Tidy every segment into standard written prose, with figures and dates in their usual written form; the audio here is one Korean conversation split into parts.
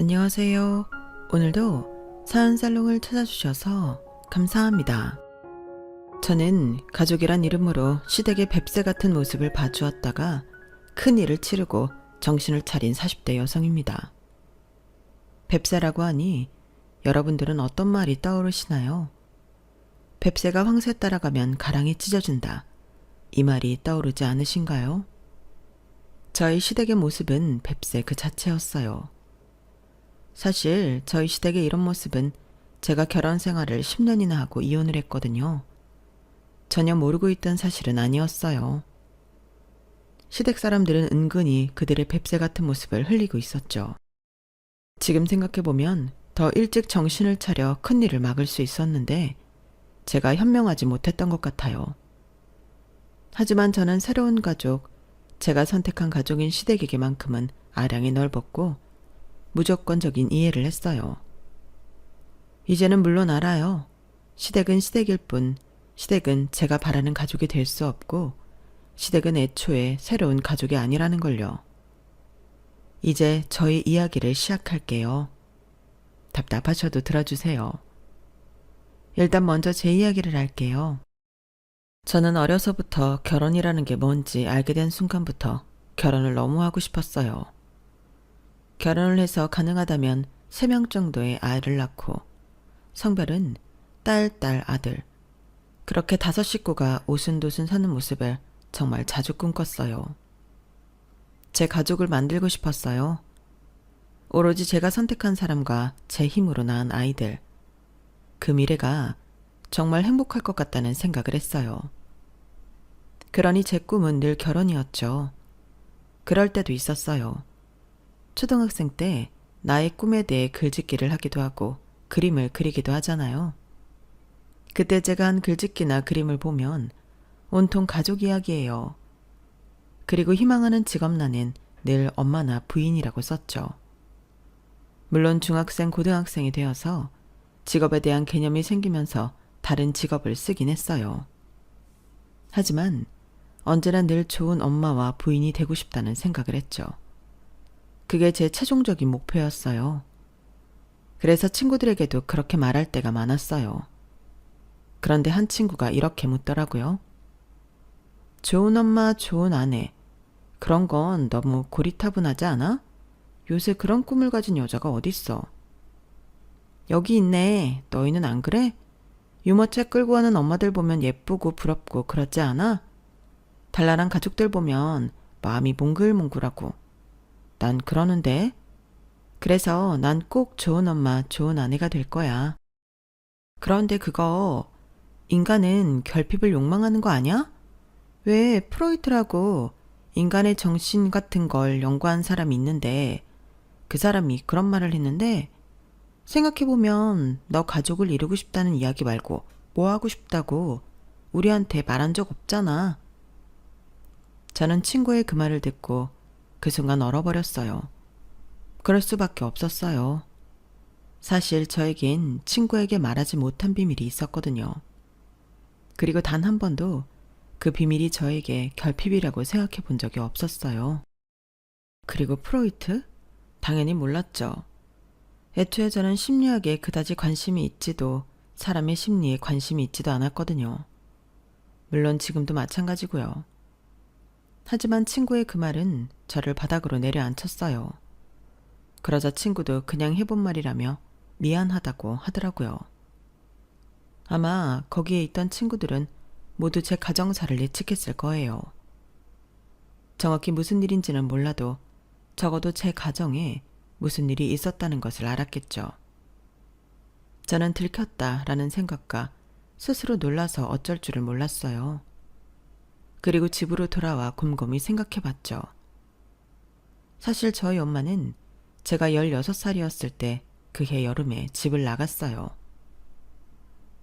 안녕하세요. 오늘도 사연살롱을 찾아주셔서 감사합니다. 저는 가족이란 이름으로 시댁의 뱁새 같은 모습을 봐주었다가 큰일을 치르고 정신을 차린 40대 여성입니다. 뱁새라고 하니 여러분들은 어떤 말이 떠오르시나요? 뱁새가 황새 따라가면 가랑이 찢어진다. 이 말이 떠오르지 않으신가요? 저희 시댁의 모습은 뱁새 그 자체였어요. 사실 저희 시댁의 이런 모습은 제가 결혼 생활을 10년이나 하고 이혼을 했거든요. 전혀 모르고 있던 사실은 아니었어요. 시댁 사람들은 은근히 그들의 뱁새 같은 모습을 흘리고 있었죠. 지금 생각해보면 더 일찍 정신을 차려 큰일을 막을 수 있었는데 제가 현명하지 못했던 것 같아요. 하지만 저는 새로운 가족, 제가 선택한 가족인 시댁에게만큼은 아량이 넓었고 무조건적인 이해를 했어요. 이제는 물론 알아요. 시댁은 시댁일 뿐 시댁은 제가 바라는 가족이 될 수 없고 시댁은 애초에 새로운 가족이 아니라는 걸요. 이제 저희 이야기를 시작할게요. 답답하셔도 들어주세요. 일단 먼저 제 이야기를 할게요. 저는 어려서부터 결혼이라는 게 뭔지 알게 된 순간부터 결혼을 너무 하고 싶었어요. 결혼을 해서 가능하다면 3명 정도의 아이를 낳고 성별은 딸, 아들. 그렇게 5 식구가 오순도순 사는 모습을 정말 자주 꿈꿨어요. 제 가족을 만들고 싶었어요. 오로지 제가 선택한 사람과 제 힘으로 낳은 아이들. 그 미래가 정말 행복할 것 같다는 생각을 했어요. 그러니 제 꿈은 늘 결혼이었죠. 그럴 때도 있었어요. 초등학생 때 나의 꿈에 대해 글짓기를 하기도 하고 그림을 그리기도 하잖아요. 그때 제가 한 글짓기나 그림을 보면 온통 가족 이야기예요. 그리고 희망하는 직업란엔 늘 엄마나 부인이라고 썼죠. 물론 중학생, 고등학생이 되어서 직업에 대한 개념이 생기면서 다른 직업을 쓰긴 했어요. 하지만 언제나 늘 좋은 엄마와 부인이 되고 싶다는 생각을 했죠. 그게 제 최종적인 목표였어요. 그래서 친구들에게도 그렇게 말할 때가 많았어요. 그런데 한 친구가 이렇게 묻더라고요. 좋은 엄마, 좋은 아내. 그런 건 너무 고리타분하지 않아? 요새 그런 꿈을 가진 여자가 어딨어? 여기 있네. 너희는 안 그래? 유모차 끌고 가는 엄마들 보면 예쁘고 부럽고 그렇지 않아? 달랄한 가족들 보면 마음이 몽글몽글하고. 난 그러는데. 그래서 난 꼭 좋은 엄마, 좋은 아내가 될 거야. 그런데 그거 인간은 결핍을 욕망하는 거 아니야? 왜 프로이트라고 인간의 정신 같은 걸 연구한 사람이 있는데 그 사람이 그런 말을 했는데 생각해보면 너 가족을 이루고 싶다는 이야기 말고 뭐 하고 싶다고 우리한테 말한 적 없잖아. 저는 친구의 그 말을 듣고 그 순간 얼어버렸어요. 그럴 수밖에 없었어요. 사실 저에겐 친구에게 말하지 못한 비밀이 있었거든요. 그리고 단 한 번도 그 비밀이 저에게 결핍이라고 생각해 본 적이 없었어요. 그리고 프로이트? 당연히 몰랐죠. 애초에 저는 심리학에 그다지 관심이 있지도 사람의 심리에 관심이 있지도 않았거든요. 물론 지금도 마찬가지고요. 하지만 친구의 그 말은 저를 바닥으로 내려앉혔어요. 그러자 친구도 그냥 해본 말이라며 미안하다고 하더라고요. 아마 거기에 있던 친구들은 모두 제 가정사를 예측했을 거예요. 정확히 무슨 일인지는 몰라도 적어도 제 가정에 무슨 일이 있었다는 것을 알았겠죠. 저는 들켰다라는 생각과 스스로 놀라서 어쩔 줄을 몰랐어요. 그리고 집으로 돌아와 곰곰이 생각해봤죠. 사실 저희 엄마는 제가 16살이었을 때 그해 여름에 집을 나갔어요.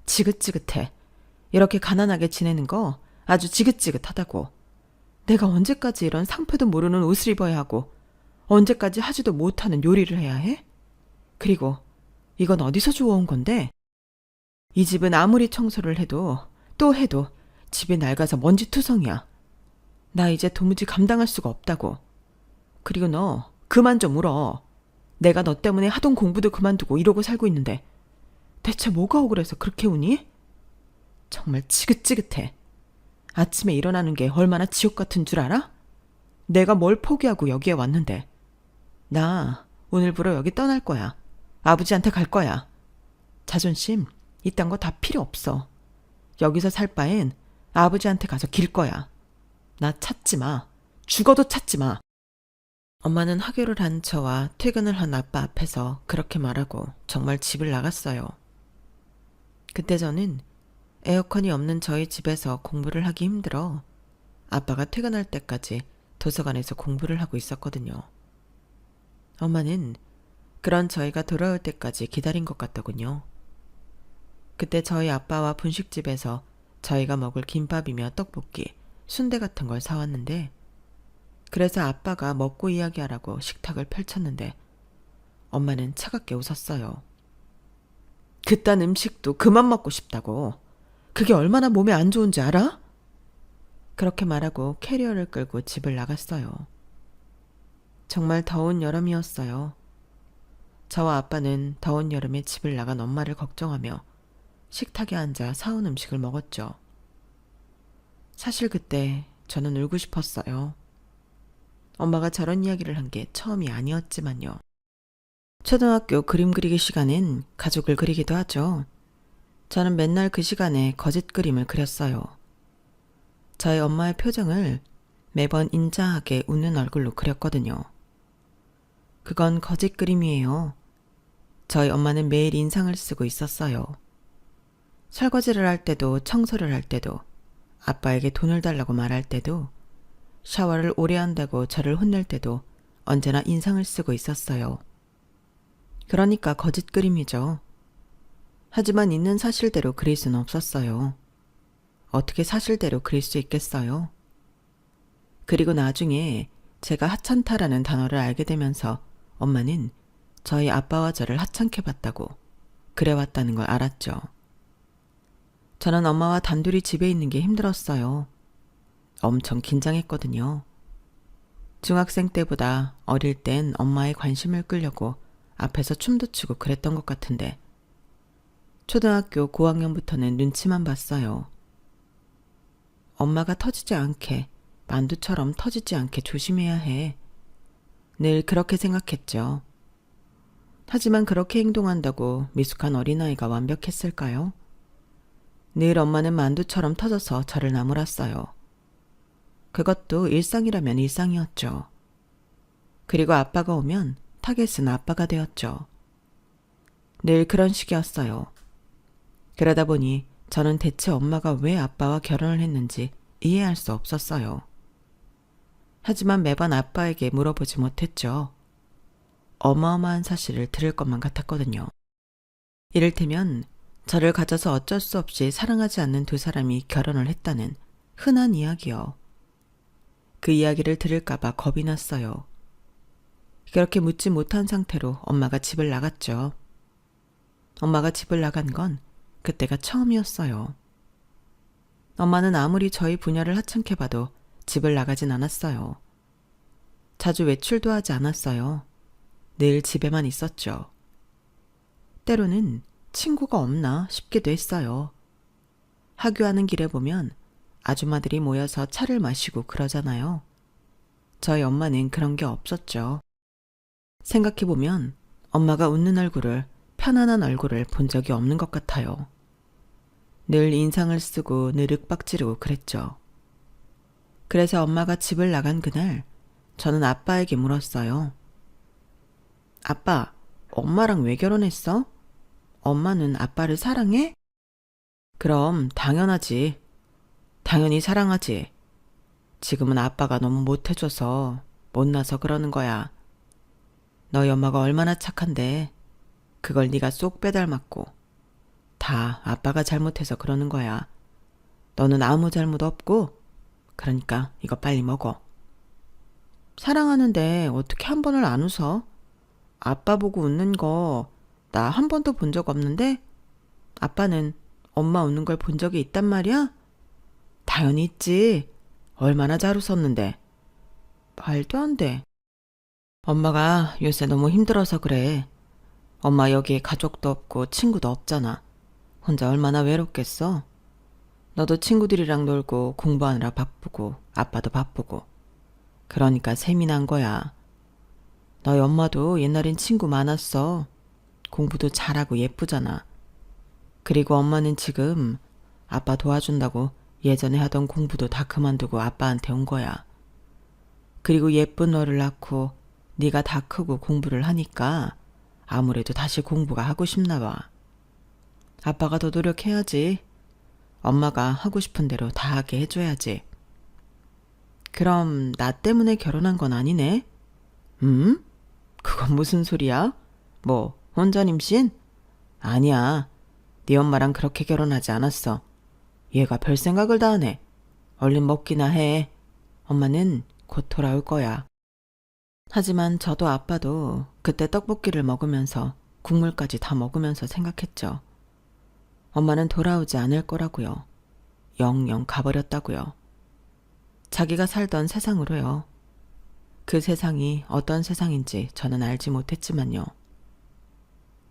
지긋지긋해. 이렇게 가난하게 지내는 거 아주 지긋지긋하다고. 내가 언제까지 이런 상표도 모르는 옷을 입어야 하고 언제까지 하지도 못하는 요리를 해야 해? 그리고 이건 어디서 주워온 건데? 이 집은 아무리 청소를 해도 또 해도 집이 낡아서 먼지투성이야. 나 이제 도무지 감당할 수가 없다고. 그리고 너 그만 좀 울어. 내가 너 때문에 하던 공부도 그만두고 이러고 살고 있는데 대체 뭐가 억울해서 그렇게 우니? 정말 지긋지긋해. 아침에 일어나는 게 얼마나 지옥 같은 줄 알아? 내가 뭘 포기하고 여기에 왔는데. 나 오늘부로 여기 떠날 거야. 아버지한테 갈 거야. 자존심 이딴 거 다 필요 없어. 여기서 살 바엔 아버지한테 가서 길 거야. 나 찾지 마. 죽어도 찾지 마. 엄마는 하교를 한 저와 퇴근을 한 아빠 앞에서 그렇게 말하고 정말 집을 나갔어요. 그때 저는 에어컨이 없는 저희 집에서 공부를 하기 힘들어 아빠가 퇴근할 때까지 도서관에서 공부를 하고 있었거든요. 엄마는 그런 저희가 돌아올 때까지 기다린 것 같더군요. 그때 저희 아빠와 분식집에서 저희가 먹을 김밥이며 떡볶이, 순대 같은 걸 사왔는데 그래서 아빠가 먹고 이야기하라고 식탁을 펼쳤는데 엄마는 차갑게 웃었어요. 그딴 음식도 그만 먹고 싶다고. 그게 얼마나 몸에 안 좋은지 알아? 그렇게 말하고 캐리어를 끌고 집을 나갔어요. 정말 더운 여름이었어요. 저와 아빠는 더운 여름에 집을 나간 엄마를 걱정하며 식탁에 앉아 사온 음식을 먹었죠. 사실 그때 저는 울고 싶었어요. 엄마가 저런 이야기를 한 게 처음이 아니었지만요. 초등학교 그림 그리기 시간엔 가족을 그리기도 하죠. 저는 맨날 그 시간에 거짓 그림을 그렸어요. 저희 엄마의 표정을 매번 인자하게 웃는 얼굴로 그렸거든요. 그건 거짓 그림이에요. 저희 엄마는 매일 인상을 쓰고 있었어요. 설거지를 할 때도 청소를 할 때도 아빠에게 돈을 달라고 말할 때도 샤워를 오래 한다고 저를 혼낼 때도 언제나 인상을 쓰고 있었어요. 그러니까 거짓 그림이죠. 하지만 있는 사실대로 그릴 수는 없었어요. 어떻게 사실대로 그릴 수 있겠어요? 그리고 나중에 제가 하찮다라는 단어를 알게 되면서 엄마는 저희 아빠와 저를 하찮게 봤다고 그래왔다는 걸 알았죠. 저는 엄마와 단둘이 집에 있는 게 힘들었어요. 엄청 긴장했거든요. 중학생 때보다 어릴 땐 엄마의 관심을 끌려고 앞에서 춤도 추고 그랬던 것 같은데 초등학교 고학년부터는 눈치만 봤어요. 엄마가 터지지 않게, 만두처럼 터지지 않게 조심해야 해. 늘 그렇게 생각했죠. 하지만 그렇게 행동한다고 미숙한 어린아이가 완벽했을까요? 늘 엄마는 만두처럼 터져서 저를 나무랐어요. 그것도 일상이라면 일상이었죠. 그리고 아빠가 오면 타겟은 아빠가 되었죠. 늘 그런 식이었어요. 그러다 보니 저는 대체 엄마가 왜 아빠와 결혼을 했는지 이해할 수 없었어요. 하지만 매번 아빠에게 물어보지 못했죠. 어마어마한 사실을 들을 것만 같았거든요. 이를테면 저를 가져서 어쩔 수 없이 사랑하지 않는 두 사람이 결혼을 했다는 흔한 이야기요. 그 이야기를 들을까봐 겁이 났어요. 그렇게 묻지 못한 상태로 엄마가 집을 나갔죠. 엄마가 집을 나간 건 그때가 처음이었어요. 엄마는 아무리 저희 부녀를 하찮게 봐도 집을 나가진 않았어요. 자주 외출도 하지 않았어요. 늘 집에만 있었죠. 때로는 친구가 없나 싶기도 했어요. 하교하는 길에 보면 아줌마들이 모여서 차를 마시고 그러잖아요. 저희 엄마는 그런 게 없었죠. 생각해보면 엄마가 웃는 얼굴을, 편안한 얼굴을 본 적이 없는 것 같아요. 늘 인상을 쓰고 늘 윽박지르고 그랬죠. 그래서 엄마가 집을 나간 그날 저는 아빠에게 물었어요. 아빠, 엄마랑 왜 결혼했어? 엄마는 아빠를 사랑해? 그럼 당연하지. 당연히 사랑하지. 지금은 아빠가 너무 못해줘서 못나서 그러는 거야. 너희 엄마가 얼마나 착한데 그걸 네가 쏙 빼닮았고 다 아빠가 잘못해서 그러는 거야. 너는 아무 잘못 없고 그러니까 이거 빨리 먹어. 사랑하는데 어떻게 한 번을 안 웃어? 아빠 보고 웃는 거 나 한 번도 본 적 없는데 아빠는 엄마 웃는 걸 본 적이 있단 말이야? 당연히 있지. 얼마나 잘 웃었는데. 말도 안 돼. 엄마가 요새 너무 힘들어서 그래. 엄마 여기에 가족도 없고 친구도 없잖아. 혼자 얼마나 외롭겠어? 너도 친구들이랑 놀고 공부하느라 바쁘고 아빠도 바쁘고. 그러니까 셈이 난 거야. 너희 엄마도 옛날엔 친구 많았어. 공부도 잘하고 예쁘잖아. 그리고 엄마는 지금 아빠 도와준다고 예전에 하던 공부도 다 그만두고 아빠한테 온 거야. 그리고 예쁜 너를 낳고 네가 다 크고 공부를 하니까 아무래도 다시 공부가 하고 싶나 봐. 아빠가 더 노력해야지. 엄마가 하고 싶은 대로 다 하게 해줘야지. 그럼 나 때문에 결혼한 건 아니네? 그건 무슨 소리야? 뭐 혼전 임신? 아니야. 네 엄마랑 그렇게 결혼하지 않았어. 얘가 별 생각을 다 하네. 얼른 먹기나 해. 엄마는 곧 돌아올 거야. 하지만 저도 아빠도 그때 떡볶이를 먹으면서 국물까지 다 먹으면서 생각했죠. 엄마는 돌아오지 않을 거라고요. 영영 가버렸다고요. 자기가 살던 세상으로요. 그 세상이 어떤 세상인지 저는 알지 못했지만요.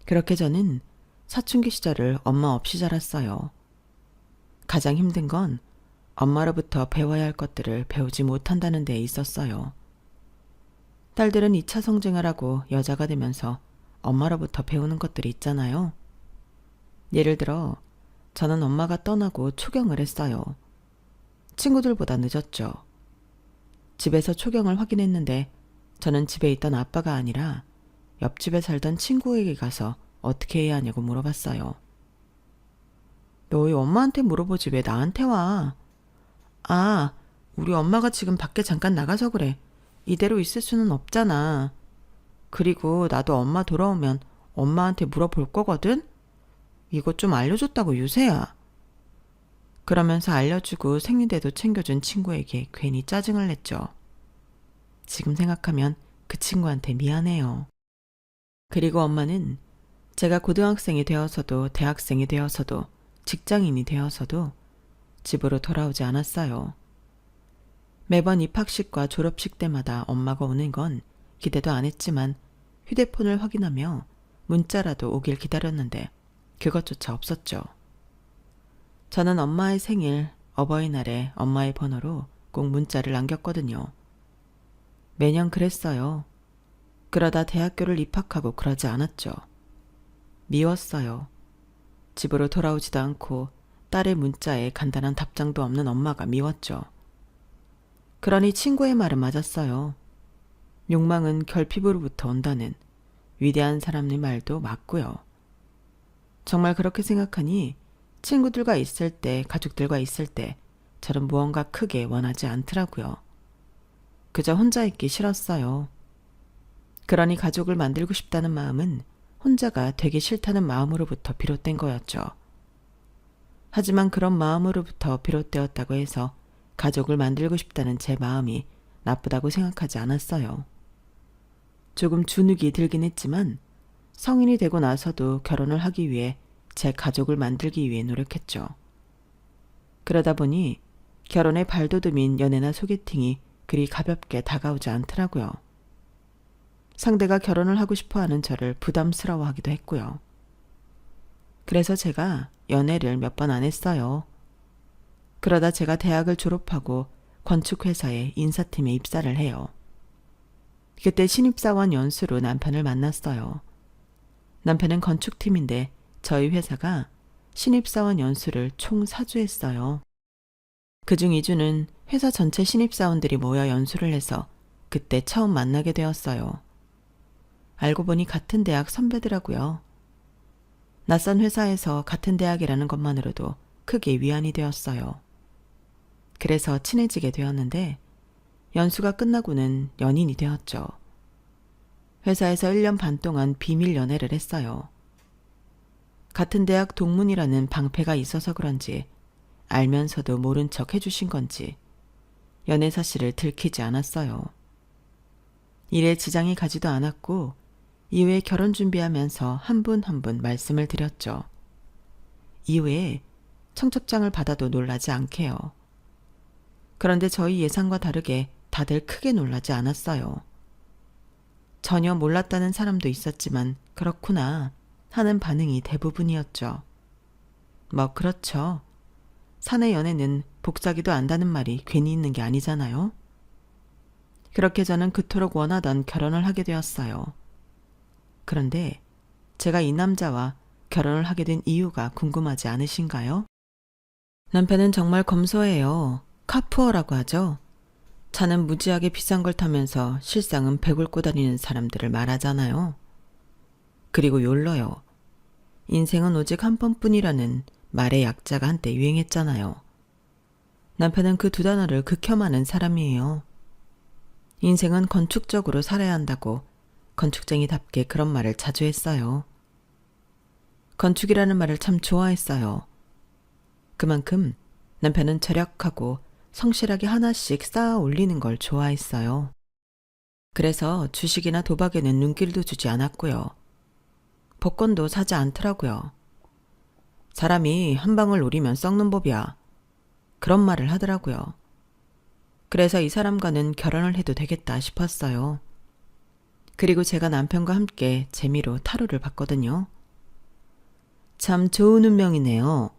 그렇게 저는 사춘기 시절을 엄마 없이 자랐어요. 가장 힘든 건 엄마로부터 배워야 할 것들을 배우지 못한다는 데 있었어요. 딸들은 2차 성징을 하고 여자가 되면서 엄마로부터 배우는 것들이 있잖아요. 예를 들어 저는 엄마가 떠나고 초경을 했어요. 친구들보다 늦었죠. 집에서 초경을 확인했는데 저는 집에 있던 아빠가 아니라 옆집에 살던 친구에게 가서 어떻게 해야 하냐고 물어봤어요. 너희 엄마한테 물어보지 왜 나한테 와? 아, 우리 엄마가 지금 밖에 잠깐 나가서 그래. 이대로 있을 수는 없잖아. 그리고 나도 엄마 돌아오면 엄마한테 물어볼 거거든? 이거 좀 알려줬다고 유세야. 그러면서 알려주고 생리대도 챙겨준 친구에게 괜히 짜증을 냈죠. 지금 생각하면 그 친구한테 미안해요. 그리고 엄마는 제가 고등학생이 되어서도 대학생이 되어서도 직장인이 되어서도 집으로 돌아오지 않았어요. 매번 입학식과 졸업식 때마다 엄마가 오는 건 기대도 안 했지만 휴대폰을 확인하며 문자라도 오길 기다렸는데 그것조차 없었죠. 저는 엄마의 생일, 어버이날에 엄마의 번호로 꼭 문자를 남겼거든요. 매년 그랬어요. 그러다 대학교를 입학하고 그러지 않았죠. 미웠어요. 집으로 돌아오지도 않고 딸의 문자에 간단한 답장도 없는 엄마가 미웠죠. 그러니 친구의 말은 맞았어요. 욕망은 결핍으로부터 온다는 위대한 사람의 말도 맞고요. 정말 그렇게 생각하니 친구들과 있을 때, 가족들과 있을 때 저는 무언가 크게 원하지 않더라고요. 그저 혼자 있기 싫었어요. 그러니 가족을 만들고 싶다는 마음은 혼자가 되기 싫다는 마음으로부터 비롯된 거였죠. 하지만 그런 마음으로부터 비롯되었다고 해서 가족을 만들고 싶다는 제 마음이 나쁘다고 생각하지 않았어요. 조금 주눅이 들긴 했지만 성인이 되고 나서도 결혼을 하기 위해 제 가족을 만들기 위해 노력했죠. 그러다 보니 결혼의 발돋움인 연애나 소개팅이 그리 가볍게 다가오지 않더라고요. 상대가 결혼을 하고 싶어하는 저를 부담스러워하기도 했고요. 그래서 제가 연애를 몇 번 안 했어요. 그러다 제가 대학을 졸업하고 건축회사의 인사팀에 입사를 해요. 그때 신입사원 연수로 남편을 만났어요. 남편은 건축팀인데 저희 회사가 신입사원 연수를 총 4주 했어요. 그중 2주는 회사 전체 신입사원들이 모여 연수를 해서 그때 처음 만나게 되었어요. 알고 보니 같은 대학 선배더라고요. 낯선 회사에서 같은 대학이라는 것만으로도 크게 위안이 되었어요. 그래서 친해지게 되었는데 연수가 끝나고는 연인이 되었죠. 회사에서 1년 반 동안 비밀 연애를 했어요. 같은 대학 동문이라는 방패가 있어서 그런지 알면서도 모른 척 해주신 건지 연애 사실을 들키지 않았어요. 일에 지장이 가지도 않았고 이후에 결혼 준비하면서 한 분 한 분 말씀을 드렸죠. 이후에 청첩장을 받아도 놀라지 않게요. 그런데 저희 예상과 다르게 다들 크게 놀라지 않았어요. 전혀 몰랐다는 사람도 있었지만 그렇구나 하는 반응이 대부분이었죠. 뭐 그렇죠. 사내 연애는 복사기도 안다는 말이 괜히 있는 게 아니잖아요. 그렇게 저는 그토록 원하던 결혼을 하게 되었어요. 그런데 제가 이 남자와 결혼을 하게 된 이유가 궁금하지 않으신가요? 남편은 정말 검소해요. 카푸어라고 하죠. 차는 무지하게 비싼 걸 타면서 실상은 배골 꼬다니는 사람들을 말하잖아요. 그리고 욜러요. 인생은 오직 한 번뿐이라는 말의 약자가 한때 유행했잖아요. 남편은 그 두 단어를 극혐하는 사람이에요. 인생은 건축적으로 살아야 한다고 건축쟁이답게 그런 말을 자주 했어요. 건축이라는 말을 참 좋아했어요. 그만큼 남편은 절약하고 성실하게 하나씩 쌓아 올리는 걸 좋아했어요. 그래서 주식이나 도박에는 눈길도 주지 않았고요. 복권도 사지 않더라고요. 사람이 한 방울 노리면 썩는 법이야. 그런 말을 하더라고요. 그래서 이 사람과는 결혼을 해도 되겠다 싶었어요. 그리고 제가 남편과 함께 재미로 타로를 봤거든요. 참 좋은 운명이네요.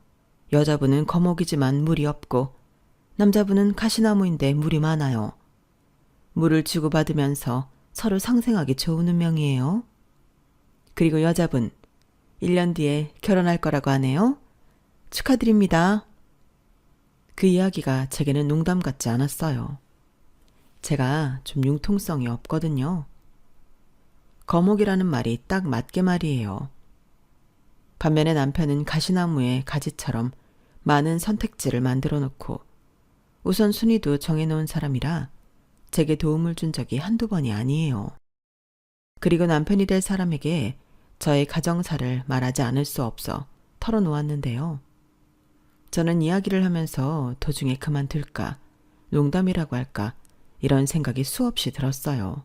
여자분은 거목이지만 물이 없고 남자분은 가시나무인데 물이 많아요. 물을 주고받으면서 서로 상생하기 좋은 운명이에요. 그리고 여자분, 1년 뒤에 결혼할 거라고 하네요. 축하드립니다. 그 이야기가 제게는 농담 같지 않았어요. 제가 좀 융통성이 없거든요. 거목이라는 말이 딱 맞게 말이에요. 반면에 남편은 가시나무의 가지처럼 많은 선택지를 만들어 놓고 우선순위도 정해놓은 사람이라 제게 도움을 준 적이 한두 번이 아니에요. 그리고 남편이 될 사람에게 저의 가정사를 말하지 않을 수 없어 털어놓았는데요. 저는 이야기를 하면서 도중에 그만둘까, 농담이라고 할까 이런 생각이 수없이 들었어요.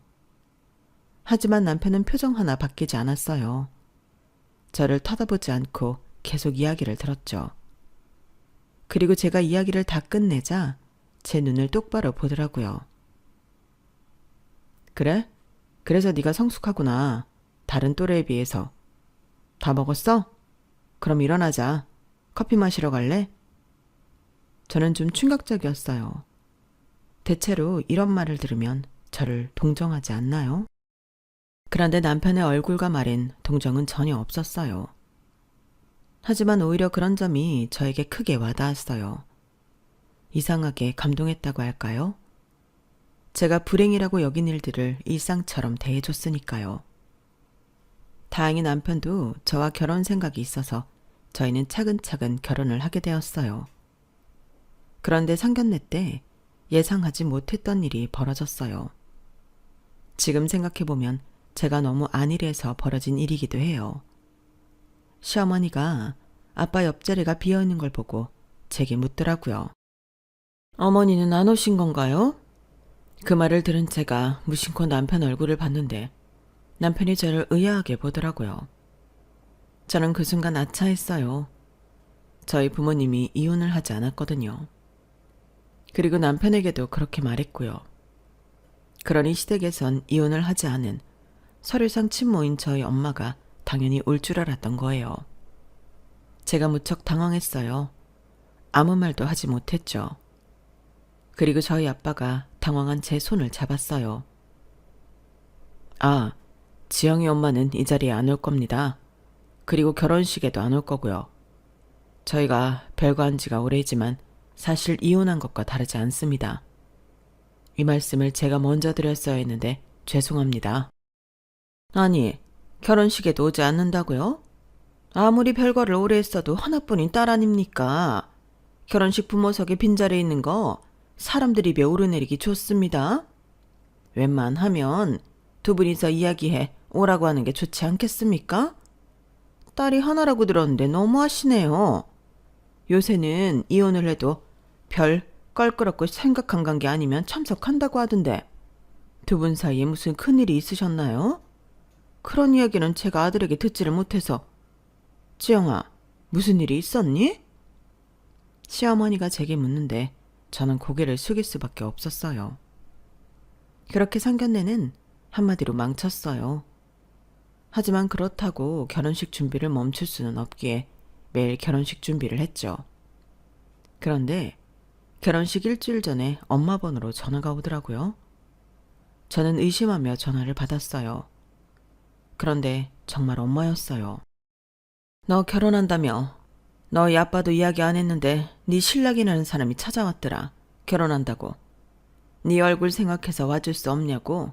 하지만 남편은 표정 하나 바뀌지 않았어요. 저를 쳐다보지 않고 계속 이야기를 들었죠. 그리고 제가 이야기를 다 끝내자 제 눈을 똑바로 보더라고요. 그래? 그래서 네가 성숙하구나. 다른 또래에 비해서. 다 먹었어? 그럼 일어나자. 커피 마시러 갈래? 저는 좀 충격적이었어요. 대체로 이런 말을 들으면 저를 동정하지 않나요? 그런데 남편의 얼굴과 말엔 동정은 전혀 없었어요. 하지만 오히려 그런 점이 저에게 크게 와닿았어요. 이상하게 감동했다고 할까요? 제가 불행이라고 여긴 일들을 일상처럼 대해줬으니까요. 다행히 남편도 저와 결혼 생각이 있어서 저희는 차근차근 결혼을 하게 되었어요. 그런데 상견례 때 예상하지 못했던 일이 벌어졌어요. 지금 생각해보면 제가 너무 안일해서 벌어진 일이기도 해요. 시어머니가 아빠 옆자리가 비어있는 걸 보고 제게 묻더라고요. 어머니는 안 오신 건가요? 그 말을 들은 제가 무심코 남편 얼굴을 봤는데 남편이 저를 의아하게 보더라고요. 저는 그 순간 아차했어요. 저희 부모님이 이혼을 하지 않았거든요. 그리고 남편에게도 그렇게 말했고요. 그러니 시댁에선 이혼을 하지 않은 서류상 친모인 저희 엄마가 당연히 올 줄 알았던 거예요. 제가 무척 당황했어요. 아무 말도 하지 못했죠. 그리고 저희 아빠가 당황한 제 손을 잡았어요. 아, 지영이 엄마는 이 자리에 안 올 겁니다. 그리고 결혼식에도 안 올 거고요. 저희가 별거 한 지가 오래지만 사실 이혼한 것과 다르지 않습니다. 이 말씀을 제가 먼저 드렸어야 했는데 죄송합니다. 아니, 결혼식에도 오지 않는다고요? 아무리 별거를 오래 했어도 하나뿐인 딸 아닙니까? 결혼식 부모석에 빈자리에 있는 거 사람들 입에 오르내리기 좋습니다. 웬만하면 두 분이서 이야기해 오라고 하는 게 좋지 않겠습니까? 딸이 하나라고 들었는데 너무하시네요. 요새는 이혼을 해도 별 껄끄럽고 생각한 관계 아니면 참석한다고 하던데 두 분 사이에 무슨 큰일이 있으셨나요? 그런 이야기는 제가 아들에게 듣지를 못해서. 지영아, 무슨 일이 있었니? 시어머니가 제게 묻는데 저는 고개를 숙일 수밖에 없었어요. 그렇게 상견례는 한마디로 망쳤어요. 하지만 그렇다고 결혼식 준비를 멈출 수는 없기에 매일 결혼식 준비를 했죠. 그런데 결혼식 일주일 전에 엄마 번호로 전화가 오더라고요. 저는 의심하며 전화를 받았어요. 그런데 정말 엄마였어요. 너 결혼한다며? 너희 아빠도 이야기 안 했는데 네 신랑이라는 사람이 찾아왔더라. 결혼한다고. 네 얼굴 생각해서 와줄 수 없냐고.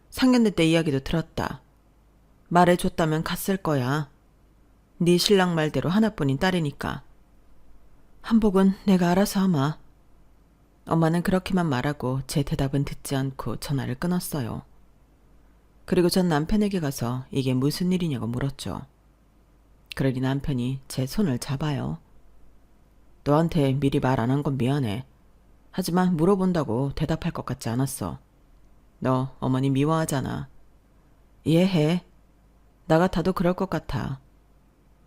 상견례 때 이야기도 들었다. 말해줬다면 갔을 거야. 네 신랑 말대로 하나뿐인 딸이니까. 한복은 내가 알아서 하마. 엄마는 그렇게만 말하고 제 대답은 듣지 않고 전화를 끊었어요. 그리고 전 남편에게 가서 이게 무슨 일이냐고 물었죠. 그러니 남편이 제 손을 잡아요. 너한테 미리 말 안 한 건 미안해. 하지만 물어본다고 대답할 것 같지 않았어. 너 어머니 미워하잖아. 이해해. 나 같아도 그럴 것 같아.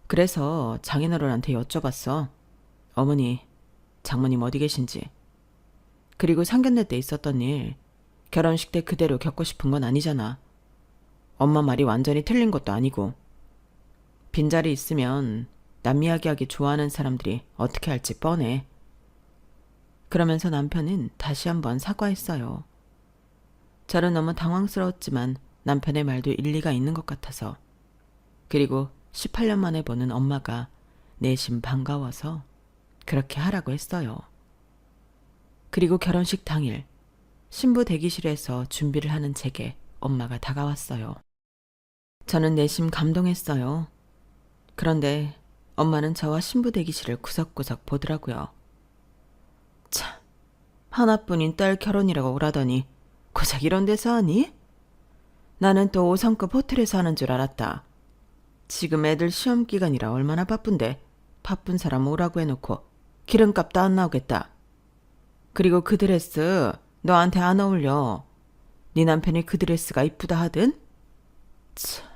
그래서 장인어른한테 여쭤봤어. 어머니, 장모님 어디 계신지. 그리고 상견례 때 있었던 일, 결혼식 때 그대로 겪고 싶은 건 아니잖아. 엄마 말이 완전히 틀린 것도 아니고. 빈자리 있으면 남 이야기하기 좋아하는 사람들이 어떻게 할지 뻔해. 그러면서 남편은 다시 한번 사과했어요. 저는 너무 당황스러웠지만 남편의 말도 일리가 있는 것 같아서. 그리고 18년 만에 보는 엄마가 내심 반가워서 그렇게 하라고 했어요. 그리고 결혼식 당일 신부 대기실에서 준비를 하는 제게 엄마가 다가왔어요. 저는 내심 감동했어요. 그런데 엄마는 저와 신부 대기실을 구석구석 보더라고요. 참, 하나뿐인 딸 결혼이라고 오라더니 고작 이런 데서 하니? 나는 또 5성급 호텔에서 하는 줄 알았다. 지금 애들 시험 기간이라 얼마나 바쁜데 바쁜 사람 오라고 해놓고 기름값도 안 나오겠다. 그리고 그 드레스 너한테 안 어울려. 네 남편이 그 드레스가 이쁘다 하든? 참,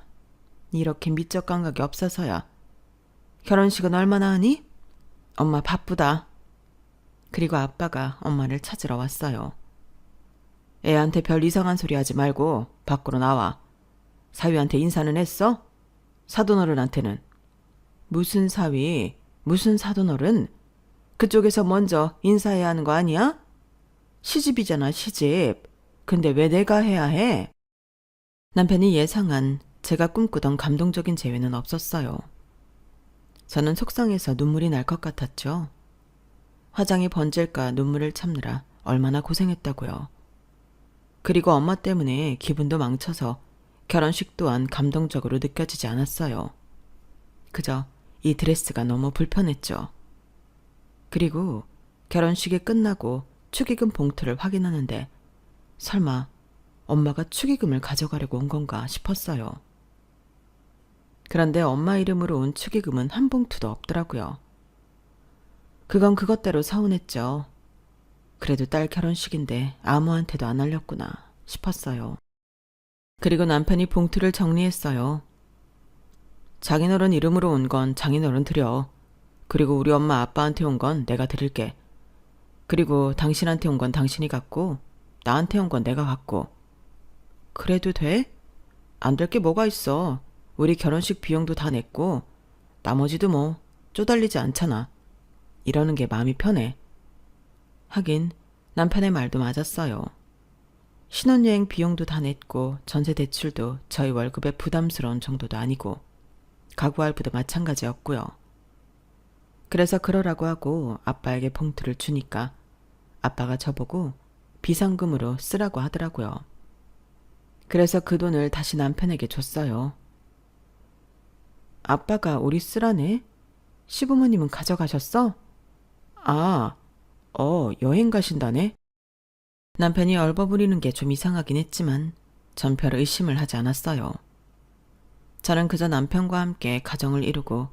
이렇게 미적 감각이 없어서야. 결혼식은 얼마나 하니? 엄마 바쁘다. 그리고 아빠가 엄마를 찾으러 왔어요. 애한테 별 이상한 소리 하지 말고 밖으로 나와. 사위한테 인사는 했어? 사돈어른한테는. 무슨 사위, 무슨 사돈어른? 그쪽에서 먼저 인사해야 하는 거 아니야? 시집이잖아, 시집. 근데 왜 내가 해야 해? 남편이 예상한 제가 꿈꾸던 감동적인 재회는 없었어요. 저는 속상해서 눈물이 날 것 같았죠. 화장이 번질까 눈물을 참느라 얼마나 고생했다고요. 그리고 엄마 때문에 기분도 망쳐서 결혼식 또한 감동적으로 느껴지지 않았어요. 그저 이 드레스가 너무 불편했죠. 그리고 결혼식이 끝나고 축의금 봉투를 확인하는데 설마 엄마가 축의금을 가져가려고 온 건가 싶었어요. 그런데 엄마 이름으로 온 축의금은 한 봉투도 없더라고요. 그건 그것대로 서운했죠. 그래도 딸 결혼식인데 아무한테도 안 알렸구나 싶었어요. 그리고 남편이 봉투를 정리했어요. 장인어른 이름으로 온 건 장인어른 드려. 그리고 우리 엄마 아빠한테 온 건 내가 드릴게. 그리고 당신한테 온 건 당신이 갖고 나한테 온 건 내가 갖고. 그래도 돼? 안 될 게 뭐가 있어. 우리 결혼식 비용도 다 냈고 나머지도 뭐 쪼달리지 않잖아. 이러는 게 마음이 편해. 하긴 남편의 말도 맞았어요. 신혼여행 비용도 다 냈고 전세 대출도 저희 월급에 부담스러운 정도도 아니고 가구할부도 마찬가지였고요. 그래서 그러라고 하고 아빠에게 봉투를 주니까 아빠가 저보고 비상금으로 쓰라고 하더라고요. 그래서 그 돈을 다시 남편에게 줬어요. 아빠가 우리 쓰라네? 시부모님은 가져가셨어? 여행 가신다네? 남편이 얼버무리는 게 좀 이상하긴 했지만 전 별 의심을 하지 않았어요. 저는 그저 남편과 함께 가정을 이루고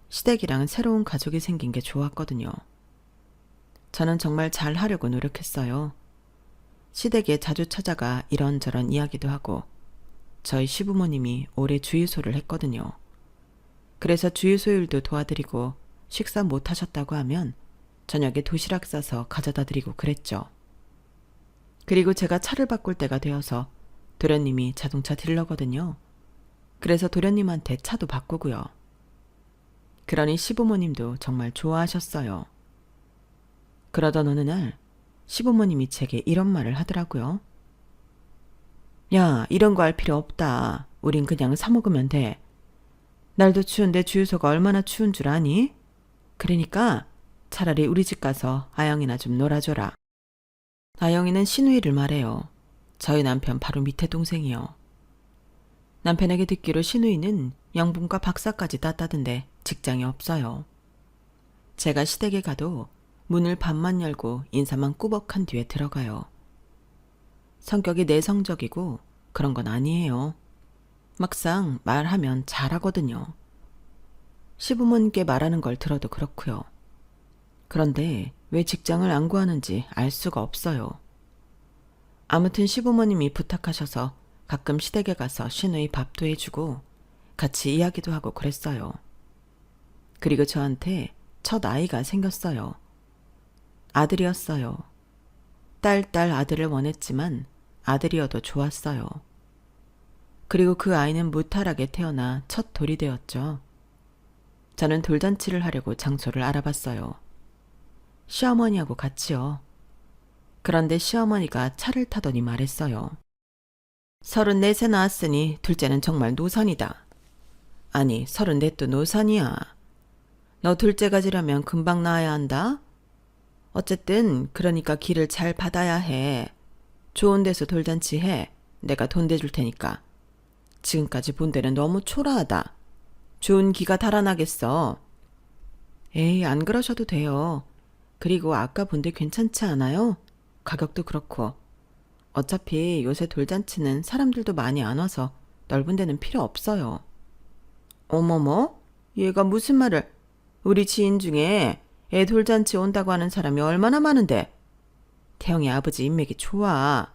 시댁이랑 새로운 가족이 생긴 게 좋았거든요. 저는 정말 잘 하려고 노력했어요. 시댁에 자주 찾아가 이런저런 이야기도 하고 저희 시부모님이 올해 주유소를 했거든요. 그래서 주유소 일도 도와드리고 식사 못 하셨다고 하면 저녁에 도시락 싸서 가져다 드리고 그랬죠. 그리고 제가 차를 바꿀 때가 되어서 도련님이 자동차 딜러거든요. 그래서 도련님한테 차도 바꾸고요. 그러니 시부모님도 정말 좋아하셨어요. 그러던 어느 날 시부모님이 제게 이런 말을 하더라고요. 야, 이런 거 할 필요 없다. 우린 그냥 사 먹으면 돼. 날도 추운데 주유소가 얼마나 추운 줄 아니? 그러니까 차라리 우리 집 가서 아영이나 좀 놀아줘라. 아영이는 신우이를 말해요. 저희 남편 바로 밑에 동생이요. 남편에게 듣기로 신우이는 영분과 박사까지 땄다던데 직장이 없어요. 제가 시댁에 가도 문을 반만 열고 인사만 꾸벅한 뒤에 들어가요. 성격이 내성적이고 그런 건 아니에요. 막상 말하면 잘하거든요. 시부모님께 말하는 걸 들어도 그렇고요. 그런데 왜 직장을 안 구하는지 알 수가 없어요. 아무튼 시부모님이 부탁하셔서 가끔 시댁에 가서 신우이 밥도 해주고 같이 이야기도 하고 그랬어요. 그리고 저한테 첫 아이가 생겼어요. 아들이었어요. 딸 아들을 원했지만 아들이어도 좋았어요. 그리고 그 아이는 무탈하게 태어나 첫 돌이 되었죠. 저는 돌잔치를 하려고 장소를 알아봤어요. 시어머니하고 같이요. 그런데 시어머니가 차를 타더니 말했어요. 34세 낳았으니 둘째는 정말 노산이다. 아니, 34도 노산이야. 너 둘째 가지려면 금방 낳아야 한다. 어쨌든 그러니까 길을 잘 받아야 해. 좋은 데서 돌잔치 해. 내가 돈 대줄 테니까. 지금까지 본 데는 너무 초라하다. 좋은 기가 달아나겠어. 에이, 안 그러셔도 돼요. 그리고 아까 본 데 괜찮지 않아요? 가격도 그렇고. 어차피 요새 돌잔치는 사람들도 많이 안 와서 넓은 데는 필요 없어요. 어머머? 얘가 무슨 말을... 우리 지인 중에 애 돌잔치 온다고 하는 사람이 얼마나 많은데. 태영이 아버지 인맥이 좋아.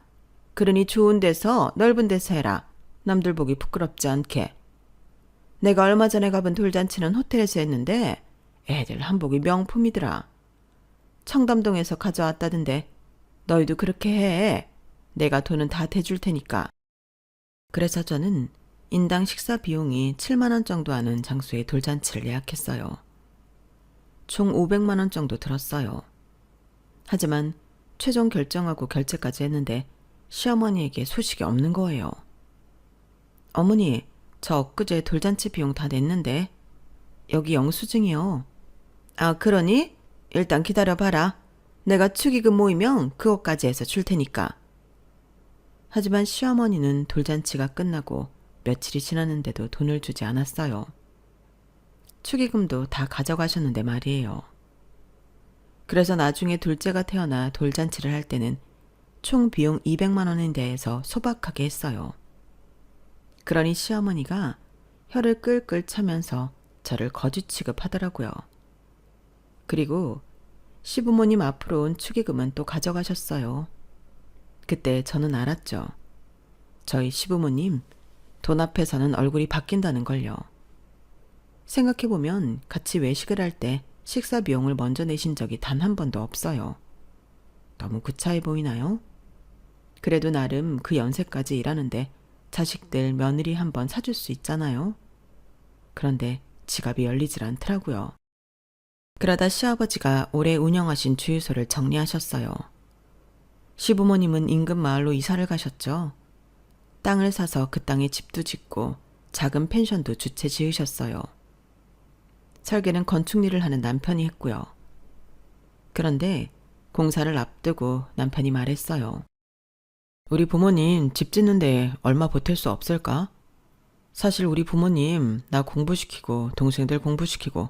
그러니 좋은 데서 넓은 데서 해라. 남들 보기 부끄럽지 않게. 내가 얼마 전에 가본 돌잔치는 호텔에서 했는데 애들 한복이 명품이더라. 청담동에서 가져왔다던데 너희도 그렇게 해. 내가 돈은 다 대줄 테니까. 그래서 저는 인당 식사 비용이 7만 원 정도 하는 장소에 돌잔치를 예약했어요. 총 500만 원 정도 들었어요. 하지만 최종 결정하고 결제까지 했는데 시어머니에게 소식이 없는 거예요. 어머니, 저 엊그제 돌잔치 비용 다 냈는데. 여기 영수증이요. 아, 그러니? 일단 기다려봐라. 내가 축의금 모이면 그것까지 해서 줄 테니까. 하지만 시어머니는 돌잔치가 끝나고 며칠이 지났는데도 돈을 주지 않았어요. 축의금도 다 가져가셨는데 말이에요. 그래서 나중에 둘째가 태어나 돌잔치를 할 때는 총 비용 200만 원에 대해서 소박하게 했어요. 그러니 시어머니가 혀를 끌끌 차면서 저를 거지 취급하더라고요. 그리고 시부모님 앞으로 온 축의금은 또 가져가셨어요. 그때 저는 알았죠. 저희 시부모님 돈 앞에서는 얼굴이 바뀐다는 걸요. 생각해보면 같이 외식을 할 때 식사 비용을 먼저 내신 적이 단 한 번도 없어요. 너무 구차해 보이나요? 그래도 나름 그 연세까지 일하는데 자식들 며느리 한 번 사줄 수 있잖아요. 그런데 지갑이 열리질 않더라고요. 그러다 시아버지가 오래 운영하신 주유소를 정리하셨어요. 시부모님은 인근 마을로 이사를 가셨죠. 땅을 사서 그 땅에 집도 짓고 작은 펜션도 주채 지으셨어요. 설계는 건축 일을 하는 남편이 했고요. 그런데 공사를 앞두고 남편이 말했어요. 우리 부모님 집 짓는데 얼마 보탤 수 없을까? 사실 우리 부모님 나 공부시키고 동생들 공부시키고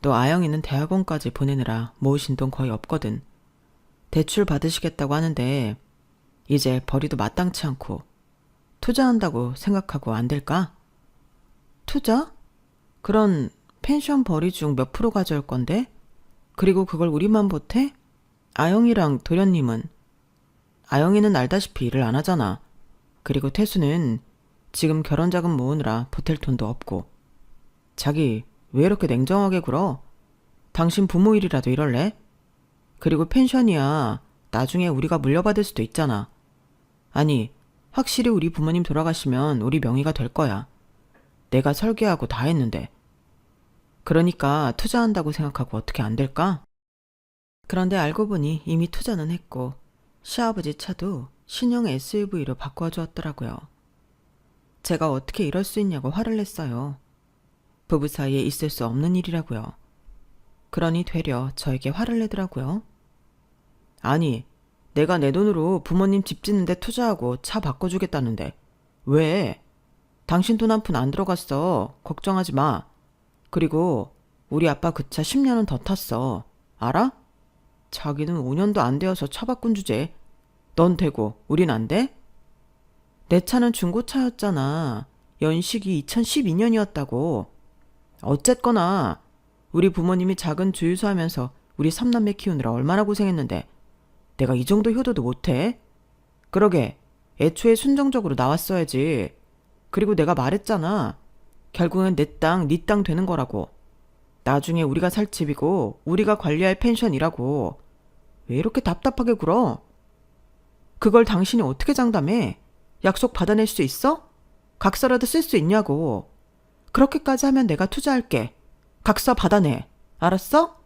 또 아영이는 대학원까지 보내느라 모으신 돈 거의 없거든. 대출 받으시겠다고 하는데 이제 벌이도 마땅치 않고 투자한다고 생각하고 안 될까? 투자? 그런 펜션 벌이 중 몇 프로 가져올 건데? 그리고 그걸 우리만 보태? 아영이랑 도련님은? 아영이는 알다시피 일을 안 하잖아. 그리고 태수는 지금 결혼 자금 모으느라 보탤 돈도 없고. 자기 왜 이렇게 냉정하게 굴어? 당신 부모 일이라도 이럴래? 그리고 펜션이야 나중에 우리가 물려받을 수도 있잖아. 아니 확실히 우리 부모님 돌아가시면 우리 명의가 될 거야. 내가 설계하고 다 했는데. 그러니까 투자한다고 생각하고 어떻게 안 될까? 그런데 알고 보니 이미 투자는 했고 시아버지 차도 신형 SUV로 바꿔주었더라고요. 제가 어떻게 이럴 수 있냐고 화를 냈어요. 부부 사이에 있을 수 없는 일이라고요. 그러니 되려 저에게 화를 내더라고요. 아니, 내가 내 돈으로 부모님 집 짓는데 투자하고 차 바꿔주겠다는데 왜? 당신 돈 한 푼 안 들어갔어. 걱정하지 마. 그리고 우리 아빠 그 차 10년은 더 탔어. 알아? 자기는 5년도 안 되어서 차 바꾼 주제. 넌 되고 우린 안 돼? 내 차는 중고차였잖아. 연식이 2012년이었다고. 어쨌거나 우리 부모님이 작은 주유소 하면서 우리 삼남매 키우느라 얼마나 고생했는데 내가 이 정도 효도도 못해? 그러게 애초에 순정적으로 나왔어야지. 그리고 내가 말했잖아. 결국엔 내 땅, 네 땅 되는 거라고. 나중에 우리가 살 집이고 우리가 관리할 펜션이라고. 왜 이렇게 답답하게 굴어? 그걸 당신이 어떻게 장담해? 약속 받아낼 수 있어? 각서라도 쓸 수 있냐고. 그렇게까지 하면 내가 투자할게. 각서 받아내. 알았어?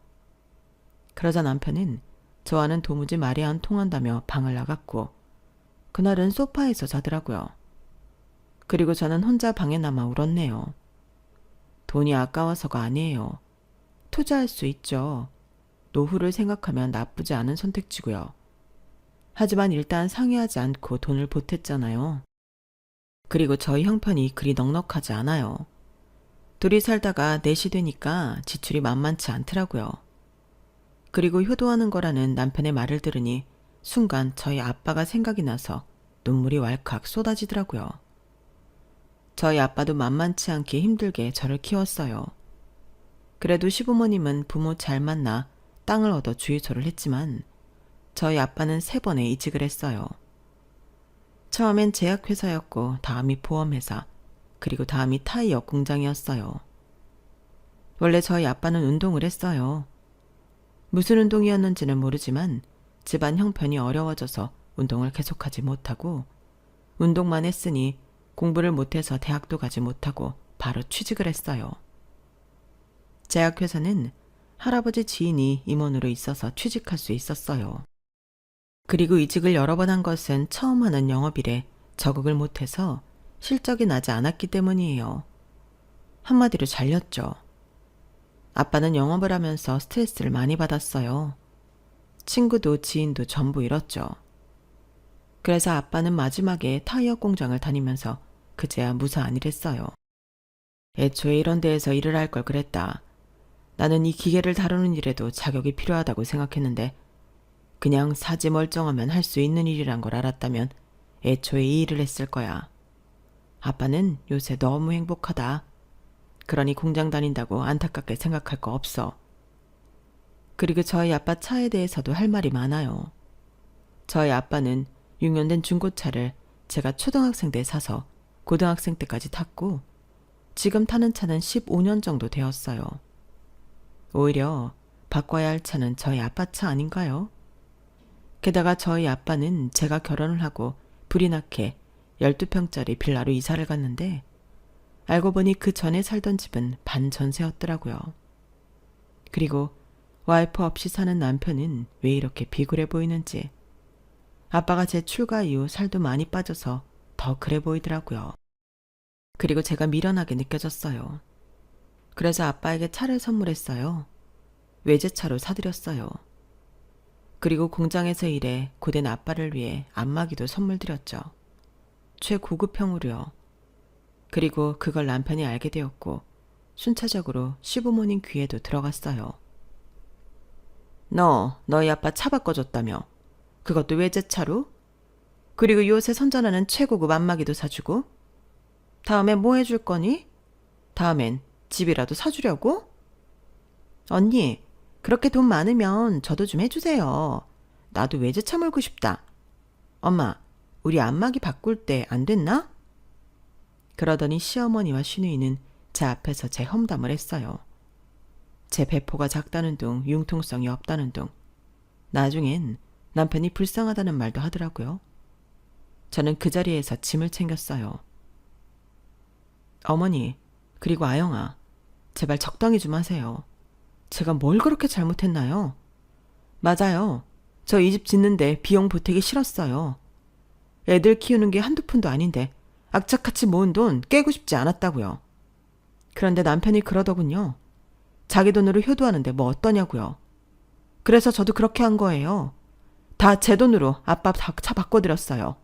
그러자 남편은 저와는 도무지 말이 안 통한다며 방을 나갔고 그날은 소파에서 자더라고요. 그리고 저는 혼자 방에 남아 울었네요. 돈이 아까워서가 아니에요. 투자할 수 있죠. 노후를 생각하면 나쁘지 않은 선택지고요. 하지만 일단 상의하지 않고 돈을 보탰잖아요. 그리고 저희 형편이 그리 넉넉하지 않아요. 둘이 살다가 넷이 되니까 지출이 만만치 않더라고요. 그리고 효도하는 거라는 남편의 말을 들으니 순간 저희 아빠가 생각이 나서 눈물이 왈칵 쏟아지더라고요. 저희 아빠도 만만치 않게 힘들게 저를 키웠어요. 그래도 시부모님은 부모 잘 만나 땅을 얻어 주유소를 했지만 저희 아빠는 3번에 이직을 했어요. 처음엔 제약회사였고 다음이 보험회사, 그리고 다음이 타이어 공장이었어요. 원래 저희 아빠는 운동을 했어요. 무슨 운동이었는지는 모르지만 집안 형편이 어려워져서 운동을 계속하지 못하고 운동만 했으니 공부를 못해서 대학도 가지 못하고 바로 취직을 했어요. 제약회사는 할아버지 지인이 임원으로 있어서 취직할 수 있었어요. 그리고 이직을 여러 번 한 것은 처음 하는 영업일에 적응을 못해서 실적이 나지 않았기 때문이에요. 한마디로 잘렸죠. 아빠는 영업을 하면서 스트레스를 많이 받았어요. 친구도 지인도 전부 잃었죠. 그래서 아빠는 마지막에 타이어 공장을 다니면서 그제야 무사한 일 했어요. 애초에 이런 데에서 일을 할 걸 그랬다. 나는 이 기계를 다루는 일에도 자격이 필요하다고 생각했는데 그냥 사지 멀쩡하면 할 수 있는 일이란 걸 알았다면 애초에 이 일을 했을 거야. 아빠는 요새 너무 행복하다. 그러니 공장 다닌다고 안타깝게 생각할 거 없어. 그리고 저희 아빠 차에 대해서도 할 말이 많아요. 저희 아빠는 6년 된 중고차를 제가 초등학생 때 사서 고등학생 때까지 탔고 지금 타는 차는 15년 정도 되었어요. 오히려 바꿔야 할 차는 저희 아빠 차 아닌가요? 게다가 저희 아빠는 제가 결혼을 하고 불이 나게 12평짜리 빌라로 이사를 갔는데 알고 보니 그 전에 살던 집은 반전세였더라고요. 그리고 와이프 없이 사는 남편은 왜 이렇게 비굴해 보이는지 아빠가 제 출가 이후 살도 많이 빠져서 더 그래 보이더라고요. 그리고 제가 미련하게 느껴졌어요. 그래서 아빠에게 차를 선물했어요. 외제차로 사드렸어요. 그리고 공장에서 일해 고된 아빠를 위해 안마기도 선물 드렸죠. 최고급형으로요. 그리고 그걸 남편이 알게 되었고 순차적으로 시부모님 귀에도 들어갔어요. 너희 아빠 차 바꿔줬다며. 그것도 외제차로? 그리고 요새 선전하는 최고급 안마기도 사주고? 다음엔 뭐 해줄 거니? 다음엔 집이라도 사주려고? 언니, 그렇게 돈 많으면 저도 좀 해주세요. 나도 외제차 몰고 싶다. 엄마, 우리 안마기 바꿀 때 안 됐나? 그러더니 시어머니와 시누이는 제 앞에서 제 험담을 했어요. 제 배포가 작다는 둥 융통성이 없다는 둥. 나중엔 남편이 불쌍하다는 말도 하더라고요. 저는 그 자리에서 짐을 챙겼어요. 어머니, 그리고 아영아, 제발 적당히 좀 하세요. 제가 뭘 그렇게 잘못했나요? 맞아요. 저 이 집 짓는데 비용 보태기 싫었어요. 애들 키우는 게 한두 푼도 아닌데 악착같이 모은 돈 깨고 싶지 않았다고요. 그런데 남편이 그러더군요. 자기 돈으로 효도하는데 뭐 어떠냐고요. 그래서 저도 그렇게 한 거예요. 다 제 돈으로 아빠 차 바꿔드렸어요.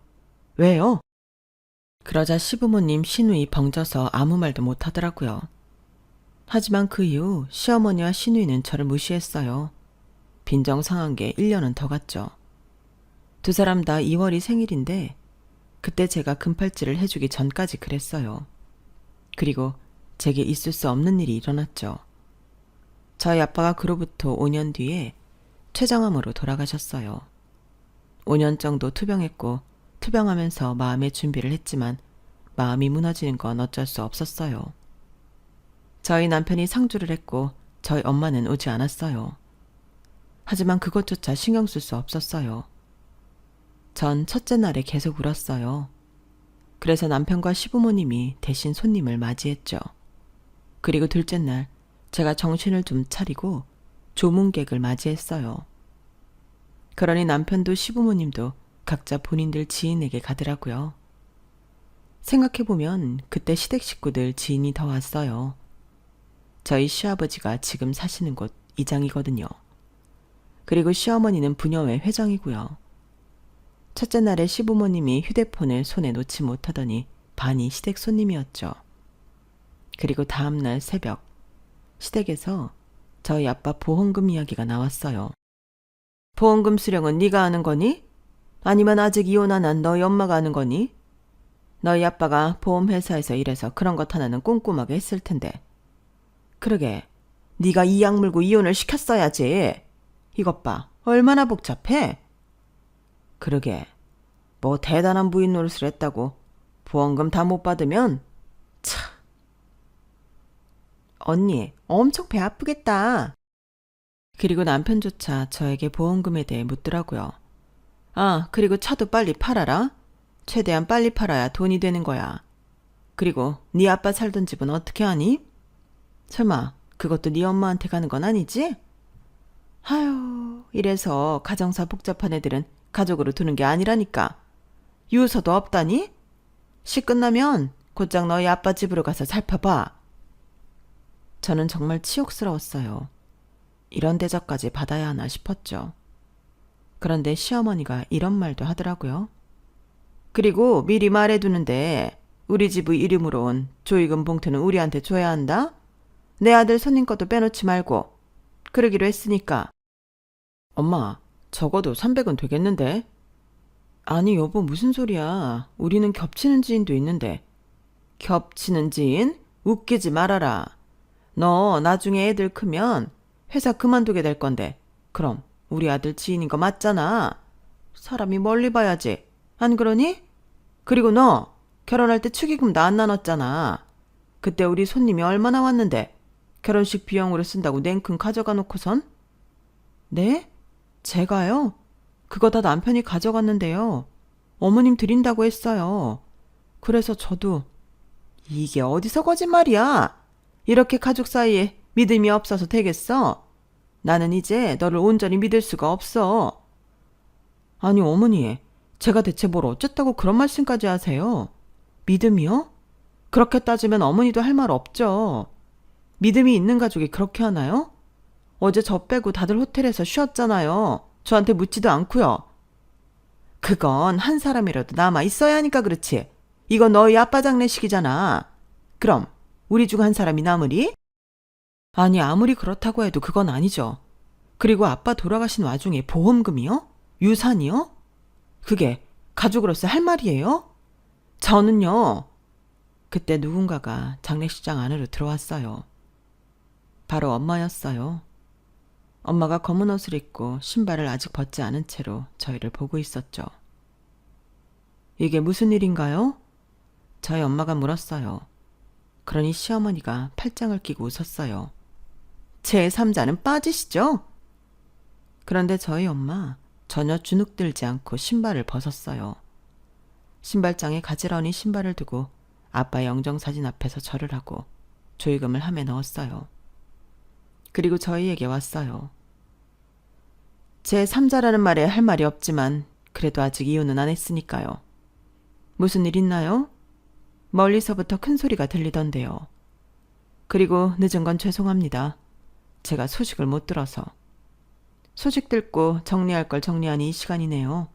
왜요? 그러자 시부모님 시누이 벙쪄서 아무 말도 못하더라고요. 하지만 그 이후 시어머니와 시누이는 저를 무시했어요. 빈정상한 게 1년은 더 갔죠. 두 사람 다 2월이 생일인데 그때 제가 금팔찌를 해주기 전까지 그랬어요. 그리고 제게 있을 수 없는 일이 일어났죠. 저희 아빠가 그로부터 5년 뒤에 췌장암으로 돌아가셨어요. 5년 정도 투병했고 투병하면서 마음의 준비를 했지만 마음이 무너지는 건 어쩔 수 없었어요. 저희 남편이 상주를 했고 저희 엄마는 오지 않았어요. 하지만 그것조차 신경 쓸 수 없었어요. 전 첫째 날에 계속 울었어요. 그래서 남편과 시부모님이 대신 손님을 맞이했죠. 그리고 둘째 날 제가 정신을 좀 차리고 조문객을 맞이했어요. 그러니 남편도 시부모님도 각자 본인들 지인에게 가더라고요. 생각해보면 그때 시댁 식구들 지인이 더 왔어요. 저희 시아버지가 지금 사시는 곳 이장이거든요. 그리고 시어머니는 부녀회 회장이고요. 첫째 날에 시부모님이 휴대폰을 손에 놓지 못하더니 반이 시댁 손님이었죠. 그리고 다음 날 새벽 시댁에서 저희 아빠 보험금 이야기가 나왔어요. 보험금 수령은 네가 아는 거니? 아니면 아직 이혼 안 한 너희 엄마가 아는 거니? 너희 아빠가 보험회사에서 일해서 그런 것 하나는 꼼꼼하게 했을 텐데. 그러게, 네가 이 약 물고 이혼을 시켰어야지. 이것 봐, 얼마나 복잡해? 그러게, 뭐 대단한 부인 노릇을 했다고 보험금 다 못 받으면 참. 언니, 엄청 배 아프겠다. 그리고 남편조차 저에게 보험금에 대해 묻더라고요. 아, 그리고 차도 빨리 팔아라. 최대한 빨리 팔아야 돈이 되는 거야. 그리고 네 아빠 살던 집은 어떻게 하니? 설마 그것도 네 엄마한테 가는 건 아니지? 아유, 이래서 가정사 복잡한 애들은 가족으로 두는 게 아니라니까. 유서도 없다니? 시 끝나면 곧장 너희 아빠 집으로 가서 살펴봐. 저는 정말 치욕스러웠어요. 이런 대접까지 받아야 하나 싶었죠. 그런데 시어머니가 이런 말도 하더라고요. 그리고 미리 말해두는데 우리 집의 이름으로 온 조의금 봉투는 우리한테 줘야 한다? 내 아들 손님 것도 빼놓지 말고. 그러기로 했으니까. 엄마, 적어도 300은 되겠는데? 아니 여보 무슨 소리야. 우리는 겹치는 지인도 있는데. 겹치는 지인? 웃기지 말아라. 너 나중에 애들 크면 회사 그만두게 될 건데 그럼 우리 아들 지인인 거 맞잖아. 사람이 멀리 봐야지. 안 그러니? 그리고 너 결혼할 때 축의금도 안 나눴잖아. 그때 우리 손님이 얼마나 왔는데 결혼식 비용으로 쓴다고 냉큼 가져가 놓고선? 네? 제가요? 그거 다 남편이 가져갔는데요. 어머님 드린다고 했어요. 그래서 저도 이게 어디서 거짓말이야? 이렇게 가족 사이에 믿음이 없어서 되겠어? 나는 이제 너를 온전히 믿을 수가 없어. 아니 어머니, 제가 대체 뭘 어쨌다고 그런 말씀까지 하세요? 믿음이요? 그렇게 따지면 어머니도 할 말 없죠. 믿음이 있는 가족이 그렇게 하나요? 어제 저 빼고 다들 호텔에서 쉬었잖아요. 저한테 묻지도 않고요. 그건 한 사람이라도 남아 있어야 하니까 그렇지. 이건 너희 아빠 장례식이잖아. 그럼 우리 중 한 사람이 남으리? 아니 아무리 그렇다고 해도 그건 아니죠. 그리고 아빠 돌아가신 와중에 보험금이요? 유산이요? 그게 가족으로서 할 말이에요? 저는요. 그때 누군가가 장례식장 안으로 들어왔어요. 바로 엄마였어요. 엄마가 검은 옷을 입고 신발을 아직 벗지 않은 채로 저희를 보고 있었죠. 이게 무슨 일인가요? 저희 엄마가 물었어요. 그러니 시어머니가 팔짱을 끼고 웃었어요. 제3자는 빠지시죠? 그런데 저희 엄마 전혀 주눅들지 않고 신발을 벗었어요. 신발장에 가지런히 신발을 두고 아빠의 영정사진 앞에서 절을 하고 조의금을 함에 넣었어요. 그리고 저희에게 왔어요. 제 3자라는 말에 할 말이 없지만 그래도 아직 이혼은 안 했으니까요. 무슨 일 있나요? 멀리서부터 큰 소리가 들리던데요. 그리고 늦은 건 죄송합니다. 제가 소식을 못 들어서. 소식 듣고 정리할 걸 정리하니 이 시간이네요.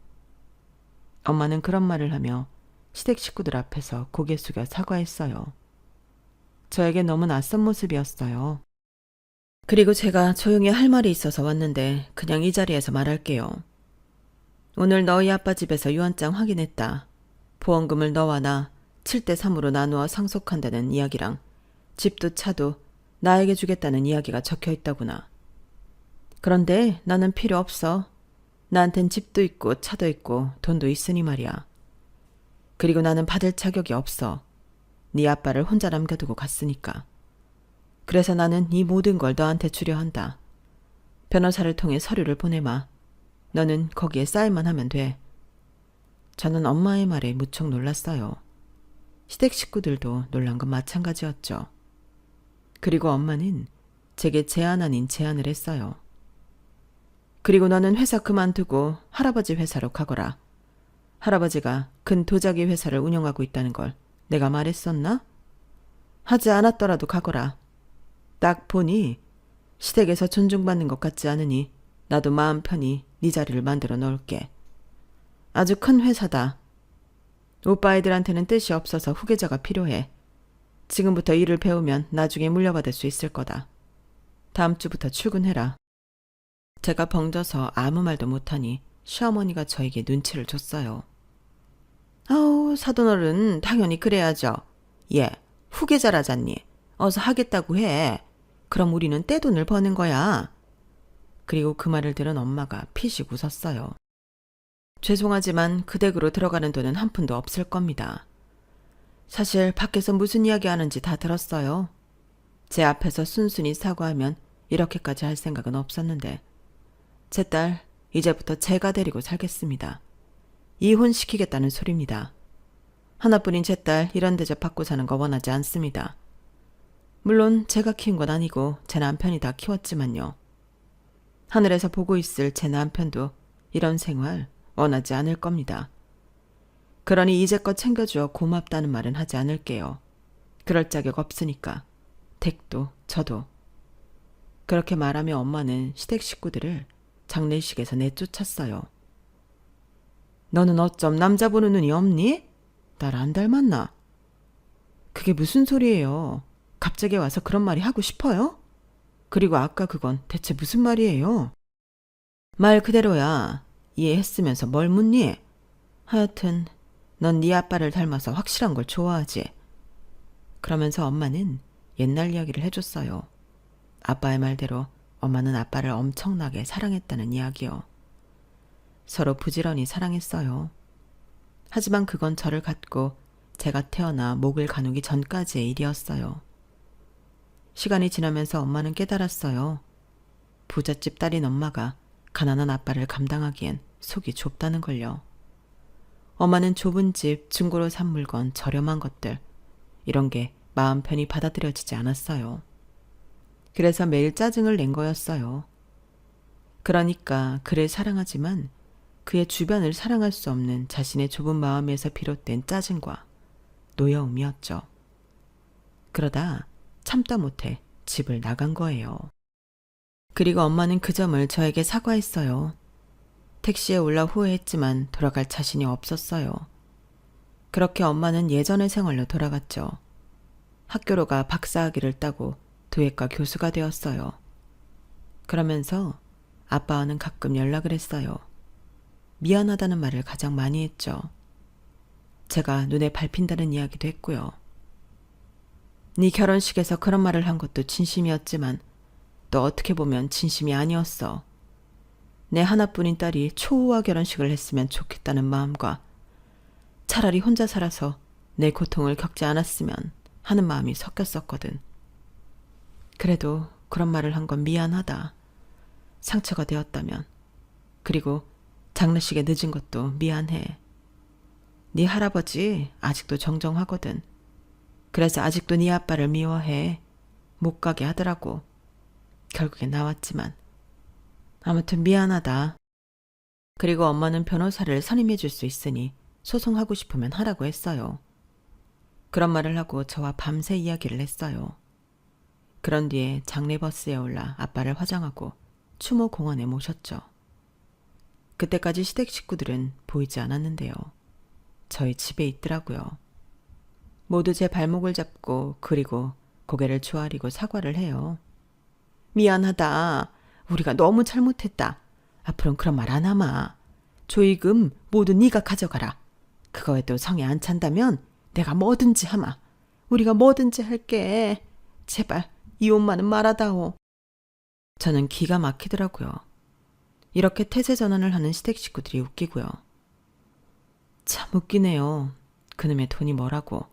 엄마는 그런 말을 하며 시댁 식구들 앞에서 고개 숙여 사과했어요. 저에게 너무 낯선 모습이었어요. 그리고 제가 조용히 할 말이 있어서 왔는데 그냥 이 자리에서 말할게요. 오늘 너희 아빠 집에서 유언장 확인했다. 보험금을 너와 나 7대3으로 나누어 상속한다는 이야기랑 집도 차도 나에게 주겠다는 이야기가 적혀 있다구나. 그런데 나는 필요 없어. 나한텐 집도 있고 차도 있고 돈도 있으니 말이야. 그리고 나는 받을 자격이 없어. 네 아빠를 혼자 남겨두고 갔으니까. 그래서 나는 이 모든 걸 너한테 주려 한다. 변호사를 통해 서류를 보내마. 너는 거기에 사인만 하면 돼. 저는 엄마의 말에 무척 놀랐어요. 시댁 식구들도 놀란 건 마찬가지였죠. 그리고 엄마는 제게 제안 아닌 제안을 했어요. 그리고 너는 회사 그만두고 할아버지 회사로 가거라. 할아버지가 큰 도자기 회사를 운영하고 있다는 걸 내가 말했었나? 하지 않았더라도 가거라. 딱 보니 시댁에서 존중받는 것 같지 않으니 나도 마음 편히 네 자리를 만들어 놓을게. 아주 큰 회사다. 오빠 애들한테는 뜻이 없어서 후계자가 필요해. 지금부터 일을 배우면 나중에 물려받을 수 있을 거다. 다음 주부터 출근해라. 제가 벙쪄서 아무 말도 못하니 시어머니가 저에게 눈치를 줬어요. 아우, 사돈어른 당연히 그래야죠. 얘 후계자라잖니. 어서 하겠다고 해. 그럼 우리는 떼돈을 버는 거야. 그리고 그 말을 들은 엄마가 피식 웃었어요. 죄송하지만 그 댁으로 들어가는 돈은 한 푼도 없을 겁니다. 사실 밖에서 무슨 이야기 하는지 다 들었어요. 제 앞에서 순순히 사과하면 이렇게까지 할 생각은 없었는데 제 딸 이제부터 제가 데리고 살겠습니다. 이혼시키겠다는 소리입니다. 하나뿐인 제 딸 이런 대접 받고 사는 거 원하지 않습니다. 물론 제가 키운 건 아니고 제 남편이 다 키웠지만요. 하늘에서 보고 있을 제 남편도 이런 생활 원하지 않을 겁니다. 그러니 이제껏 챙겨주어 고맙다는 말은 하지 않을게요. 그럴 자격 없으니까. 댁도 저도. 그렇게 말하며 엄마는 시댁 식구들을 장례식에서 내쫓았어요. 너는 어쩜 남자 보는 눈이 없니? 날 안 닮았나? 그게 무슨 소리예요? 갑자기 와서 그런 말이 하고 싶어요? 그리고 아까 그건 대체 무슨 말이에요? 말 그대로야. 이해했으면서 뭘 묻니? 하여튼 넌 네 아빠를 닮아서 확실한 걸 좋아하지. 그러면서 엄마는 옛날 이야기를 해줬어요. 아빠의 말대로 엄마는 아빠를 엄청나게 사랑했다는 이야기요. 서로 부지런히 사랑했어요. 하지만 그건 저를 갖고 제가 태어나 목을 가누기 전까지의 일이었어요. 시간이 지나면서 엄마는 깨달았어요. 부잣집 딸인 엄마가 가난한 아빠를 감당하기엔 속이 좁다는 걸요. 엄마는 좁은 집, 중고로 산 물건, 저렴한 것들 이런 게 마음 편히 받아들여지지 않았어요. 그래서 매일 짜증을 낸 거였어요. 그러니까 그를 사랑하지만 그의 주변을 사랑할 수 없는 자신의 좁은 마음에서 비롯된 짜증과 노여움이었죠. 그러다 참다 못해 집을 나간 거예요. 그리고 엄마는 그 점을 저에게 사과했어요. 택시에 올라 후회했지만 돌아갈 자신이 없었어요. 그렇게 엄마는 예전의 생활로 돌아갔죠. 학교로 가 박사학위를 따고 도예과 교수가 되었어요. 그러면서 아빠와는 가끔 연락을 했어요. 미안하다는 말을 가장 많이 했죠. 제가 눈에 밟힌다는 이야기도 했고요. 네 결혼식에서 그런 말을 한 것도 진심이었지만 또 어떻게 보면 진심이 아니었어. 내 하나뿐인 딸이 초호화 결혼식을 했으면 좋겠다는 마음과 차라리 혼자 살아서 내 고통을 겪지 않았으면 하는 마음이 섞였었거든. 그래도 그런 말을 한 건 미안하다. 상처가 되었다면. 그리고 장례식에 늦은 것도 미안해. 네 할아버지 아직도 정정하거든. 그래서 아직도 네 아빠를 미워해. 못 가게 하더라고. 결국엔 나왔지만. 아무튼 미안하다. 그리고 엄마는 변호사를 선임해 줄 수 있으니 소송하고 싶으면 하라고 했어요. 그런 말을 하고 저와 밤새 이야기를 했어요. 그런 뒤에 장례버스에 올라 아빠를 화장하고 추모 공원에 모셨죠. 그때까지 시댁 식구들은 보이지 않았는데요. 저희 집에 있더라고요. 모두 제 발목을 잡고 그리고 고개를 조아리고 사과를 해요. 미안하다. 우리가 너무 잘못했다. 앞으로는 그런 말 안 하마. 조의금 모두 네가 가져가라. 그거에도 성에 안 찬다면 내가 뭐든지 하마. 우리가 뭐든지 할게. 제발 이혼만은 말아다오. 저는 기가 막히더라고요. 이렇게 태세 전환을 하는 시댁 식구들이 웃기고요. 참 웃기네요. 그놈의 돈이 뭐라고.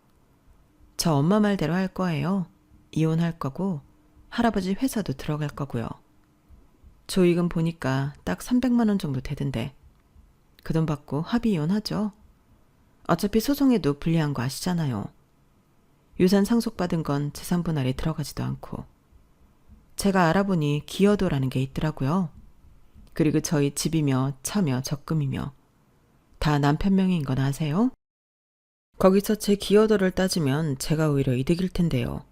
저 엄마 말대로 할 거예요. 이혼할 거고 할아버지 회사도 들어갈 거고요. 조익은 보니까 딱 300만 원 정도 되던데 그 돈 받고 합의 이혼하죠. 어차피 소송에도 불리한 거 아시잖아요. 유산 상속받은 건 재산 분할에 들어가지도 않고. 제가 알아보니 기여도라는 게 있더라고요. 그리고 저희 집이며 차며 적금이며 다 남편 명의인 건 아세요? 거기서 제 기여도를 따지면 제가 오히려 이득일 텐데요.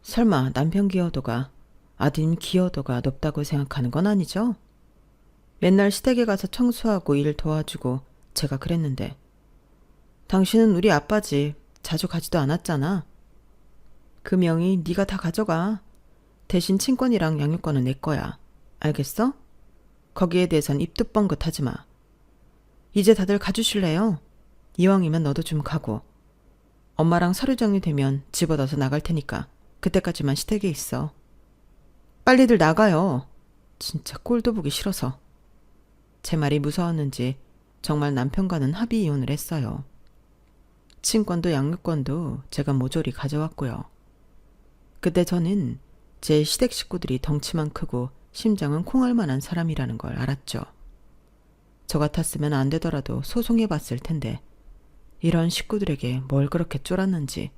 설마 남편 기여도가 아드님 기여도가 높다고 생각하는 건 아니죠? 맨날 시댁에 가서 청소하고 일 도와주고 제가 그랬는데 당신은 우리 아빠 집 자주 가지도 않았잖아. 그 명의 네가 다 가져가. 대신 친권이랑 양육권은 내 거야. 알겠어? 거기에 대해선 입도 뻥긋하지 마. 이제 다들 가주실래요? 이왕이면 너도 좀 가고. 엄마랑 서류 정리되면 집어넣어서 나갈 테니까 그때까지만 시댁에 있어. 빨리들 나가요. 진짜 꼴도 보기 싫어서. 제 말이 무서웠는지 정말 남편과는 합의 이혼을 했어요. 친권도 양육권도 제가 모조리 가져왔고요. 그때 저는 제 시댁 식구들이 덩치만 크고 심장은 콩알만한 사람이라는 걸 알았죠. 저 같았으면 안 되더라도 소송해봤을 텐데 이런 식구들에게 뭘 그렇게 쫄았는지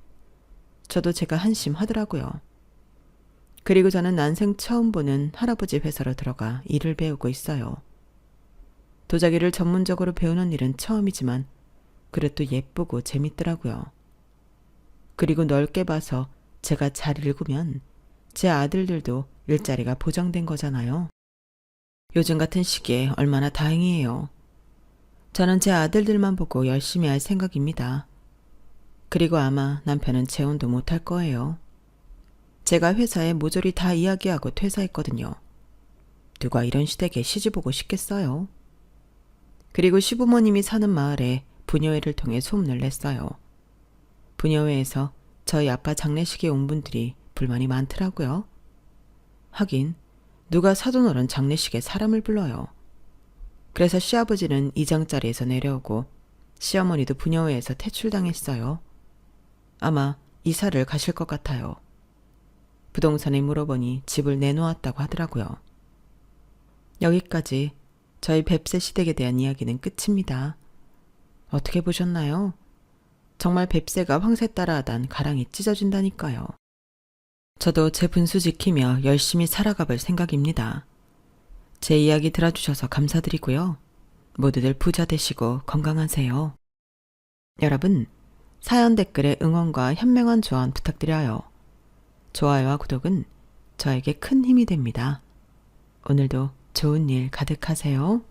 저도 제가 한심하더라고요. 그리고 저는 난생 처음 보는 할아버지 회사로 들어가 일을 배우고 있어요. 도자기를 전문적으로 배우는 일은 처음이지만 그래도 예쁘고 재밌더라고요. 그리고 넓게 봐서 제가 잘 읽으면 제 아들들도 일자리가 보장된 거잖아요. 요즘 같은 시기에 얼마나 다행이에요. 저는 제 아들들만 보고 열심히 할 생각입니다. 그리고 아마 남편은 재혼도 못할 거예요. 제가 회사에 모조리 다 이야기하고 퇴사했거든요. 누가 이런 시댁에 시집 오고 싶겠어요. 그리고 시부모님이 사는 마을에 부녀회를 통해 소문을 냈어요. 부녀회에서 저희 아빠 장례식에 온 분들이 불만이 많더라고요. 하긴 누가 사돈어른 장례식에 사람을 불러요. 그래서 시아버지는 이장자리에서 내려오고 시어머니도 부녀회에서 퇴출당했어요. 아마 이사를 가실 것 같아요. 부동산에 물어보니 집을 내놓았다고 하더라고요. 여기까지 저희 뱁새 시댁에 대한 이야기는 끝입니다. 어떻게 보셨나요? 정말 뱁새가 황새 따라하단 가랑이 찢어진다니까요. 저도 제 분수 지키며 열심히 살아가 볼 생각입니다. 제 이야기 들어주셔서 감사드리고요. 모두들 부자 되시고 건강하세요. 여러분, 사연 댓글에 응원과 현명한 조언 부탁드려요. 좋아요와 구독은 저에게 큰 힘이 됩니다. 오늘도 좋은 일 가득하세요.